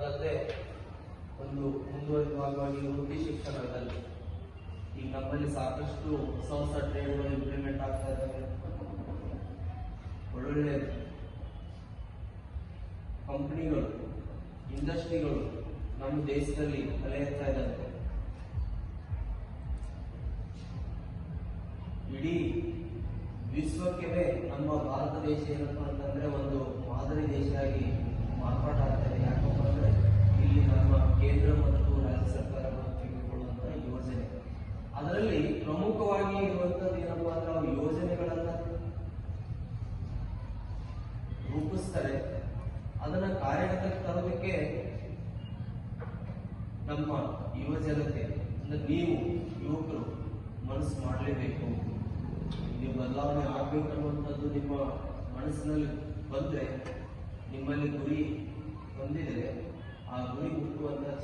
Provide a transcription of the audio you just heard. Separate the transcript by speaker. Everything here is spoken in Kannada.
Speaker 1: ನೋಡೋದಾದ್ರೆ ಒಂದು ಮುಂದುವರಿದ ಭಾಗವಾಗಿ ವೃತ್ತಿ ಶಿಕ್ಷಣದಲ್ಲಿ ಈಗ ನಮ್ಮಲ್ಲಿ ಸಾಕಷ್ಟು ಹೊಸ ಟ್ರೇಡ್ಗಳು ಇಂಪ್ಲಿಮೆಂಟ್ ಆಗ್ತಾ ಇದ್ದಾವೆ. ಒಳ್ಳೊಳ್ಳೆ ಕಂಪನಿಗಳು, ಇಂಡಸ್ಟ್ರಿಗಳು ನಮ್ಮ ದೇಶದಲ್ಲಿ ತಲೆ ಎತ್ತಾ ಇದ್ದಾರೆ. ಇಡೀ ವಿಶ್ವಕ್ಕೆ ನಮ್ಮ ಭಾರತ ದೇಶ ಏನಪ್ಪ ಅಂತಂದ್ರೆ ಒಂದು ಮಾದರಿ ದೇಶ ಆಗಿ ಮಾರ್ಪಾಟಾಗ್ತದೆ. ಯಾಕಪ್ಪ ಅಂದ್ರೆ ಇಲ್ಲಿ ನಮ್ಮ ಕೇಂದ್ರ ಮತ್ತು ರಾಜ್ಯ ಸರ್ಕಾರಗಳು ತೆಗೆದುಕೊಳ್ಳುವಂತಹ ಯೋಜನೆ, ಅದರಲ್ಲಿ ಪ್ರಮುಖವಾಗಿ ಇರುವಂತದ್ದು ಏನಪ್ಪಾ ಅಂದ್ರೆ ಅವರು ಯೋಜನೆಗಳನ್ನ ರೂಪಿಸ್ತಾರೆ. ಅದನ್ನ ಕಾರ್ಯಗತಕ್ಕೆ ತರೋದಕ್ಕೆ ನಮ್ಮ ಯುವ ಜನತೆ ಅಂದ್ರೆ ನೀವು ಯುವಕರು ಮನಸ್ಸು ಮಾಡಲೇಬೇಕು. ನೀವು ಬದಲಾವಣೆ ಆಗ್ಬೇಕು ಅನ್ನುವಂಥದ್ದು ನಿಮ್ಮ ಮನಸ್ಸಿನಲ್ಲಿ ಬಂದ್ರೆ, ನಿಮ್ಮಲ್ಲಿ ಗುರಿ ಹೊಂದಿದರೆ ಆ ಗುರಿ ಮುಟ್ಟುವಂತಹ